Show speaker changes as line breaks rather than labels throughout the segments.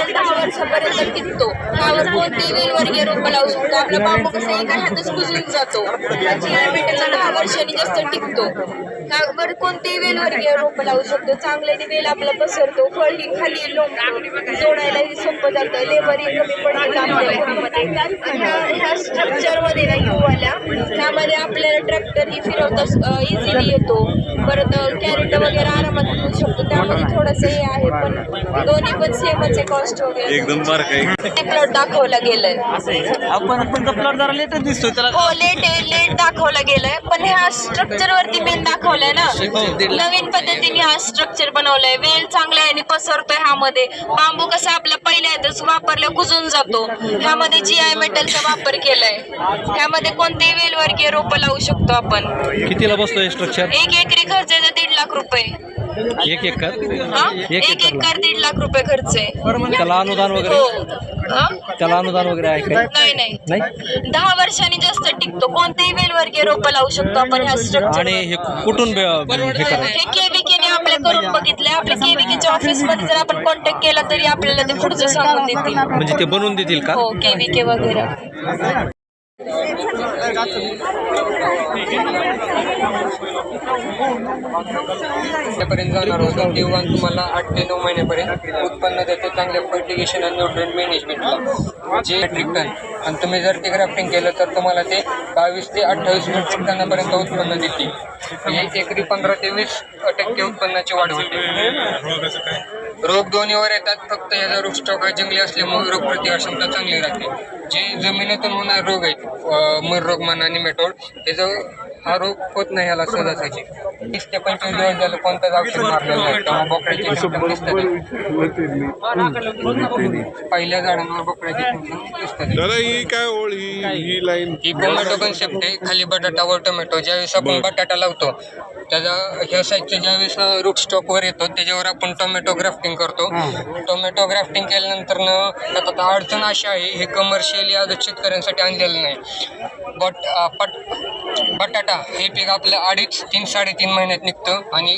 10 वर्षापर्यंत टिकतो. त्यावर कोणतेही वेलवर्गीय रोप लावू शकतो. आपला बांबू कसा एका हातच कुजून जातो. GI मेटलचा 10 वर्षांनी जास्त टिकतो. त्यावर कोणतेही वेलवर्गीय रोप लावू शकतो. चांगल्याने वेल आपला पसरतो. फळ ही खाली तोडायलाही सोपं जातं. लेबरही कमी पडतं आपल्यामध्ये. ह्या स्ट्रक्चरमध्ये ना युवाल्या त्यामध्ये आपल्याला ट्रॅक्टरही फिरवता इझिली येतो. परत कॅरेट वगैरे आरामात मिळू शकतो. त्यामध्ये थोडंसं हे आहे पण दोन्ही पण सेमच आहे कॉस्ट वगैरे.
एकदम बारकाई
प्लॉट दाखवला गेलाय.
आपण तुमचा प्लॉट जरा लेटच दिसतोय त्याला.
हो लेट दाखवला गेलाय पण ह्या स्ट्रक्चर वरती मेन दाखवलाय ना. नवीन पद्धतीने हा स्ट्रक्चर बनवलाय. वेल चांगला आहे आणि पसरतोय. ह्यामध्ये बांबू कसा आपला पहिल्या येतच वापरल्या कुजून जातो. ह्यामध्ये GI मेटलचा वापर केलाय. ह्यामध्ये कोणतेही वेलवर्गीय रोप लावू शकतो आपण.
कितीला बसतोय स्ट्रक्चर?
1 एकरी खर्च आहे 1.5 लाख रुपये.
1 एकर?
हा 1 एकर 1.5 लाख रुपये खर्च आहे.
त्याला अनुदान वगैरे?
हो.
त्याला अनुदान वगैरे आहे का?
नाही 10 वर्षांनी जास्त टिकतो. कोणतेही वेलवर्गीय रोप लावू शकतो आपण ह्या स्ट्रक्चर.
आणि हे कुठून
हे KVK ने आपल्या करून बघितलंय. आपल्या KVKच्या ऑफिस मध्ये जर आपण कॉन्टॅक्ट केला तरी आपल्याला ते पुढचं सांगून देतील.
म्हणजे ते बनवून देतील का?
हो KVK वगैरे.
पर्यंत जाणार होतं तेव्हा तुम्हाला 8 ते 9 महिन्यापर्यंत उत्पन्न देते चांगल्या फर्टिगेशन आणि न्यूट्रिएंट मॅनेजमेंटला जे मेट्रिक टन. आणि तुम्ही जर ते ग्राफ्टिंग केलं तर तुम्हाला ते 22 ते 28 मेट्रिक टनापर्यंत उत्पन्न देते. म्हणजे एकरी 15 ते 20% उत्पन्नाची वाढ होते. रोग दोन्हीवर येतात. फक्त याचा रोग स्टॉक हा जंगली असल्यामुळे रोग प्रतिकारक्षमता चांगली राहते. जे जमिनीतून होणारे रोग आहेत मर रोग म्हणा निमेटोड त्याचं हा रोग होत नाही ह्याला सहजासहजी. 20 ते 25 दिवस झालं कोणताच औषध मारलेलं नाही. तेव्हा बोकड्याची सिम्पटम दिसतात. पहिल्या झाडांवर बोकड्याची सिम्पटम दिसतात.
ही काय ओळ ही लाईन
ही टोमॅटो कन्सेप्ट आहे. खाली बटाटावर टोमॅटो. ज्यावेळेस आपण बटाटा लावतो त्याचा ह्या साईजचा ज्यावेळेस रूट स्टॉकवर येतो त्याच्यावर आपण टोमॅटो ग्राफ्टिंग करतो. टोमॅटो ग्राफ्टिंग केल्यानंतर आता अडचण अशी आहे हे कमर्शियली आजच शेतकऱ्यांसाठी आणलेलं नाही. बटाटा हे पीक आपलं 2.5 ते 3.5 महिन्यात निघतं आणि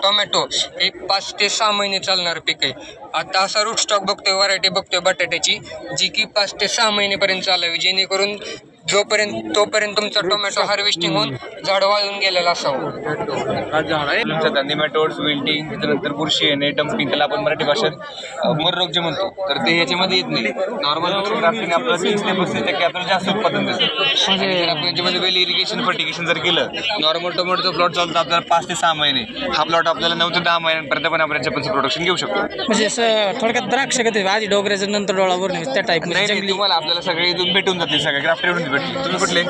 टोमॅटो हे 5 ते 6 महिने चालणारं पीक आहे. आता असा रूट स्टॉक बघतोय व्हरायटी बघतोय बटाट्याची जी की 5 ते 6 महिनेपर्यंत चालावी जेणेकरून तोपर्यंत तुमचा टोमॅटो हार्वेस्टिंग होऊन झाड वाळून गेलेला असावं.
निमॅटोड्स विल्टिंग त्याच्यानंतर बुरशी येणे डम्पिंग त्याला आपण मराठी भाषेत मर रोग जे म्हणतो तर ते याच्यामध्ये येत नाही. नॉर्मल ग्राफ्टिंग आपलं 30 ते 35% आपल्याला जास्त उत्पादन देतं. जर आपण याच्यामध्ये वेल इरिगेशन फर्टिगेशन जर केलं नॉर्मल टोमॅटोचा प्लॉट चालतो आपल्याला 5 ते 6 महिने. हा प्लॉट आपल्याला 9 ते 10 महिन्यांपर्यंत पण आपण याच्यापासून प्रोडक्शन घेऊ शकतो.
म्हणजे थोडक्यात द्राक्ष कधी आधी डोगऱ्याचं नंतर डोळावर त्या टाईप
नाही तुम्हाला आपल्याला सगळे इथून भेटून जातील सगळे ग्राफ्टेड भेटतील. तुम्ही कुठले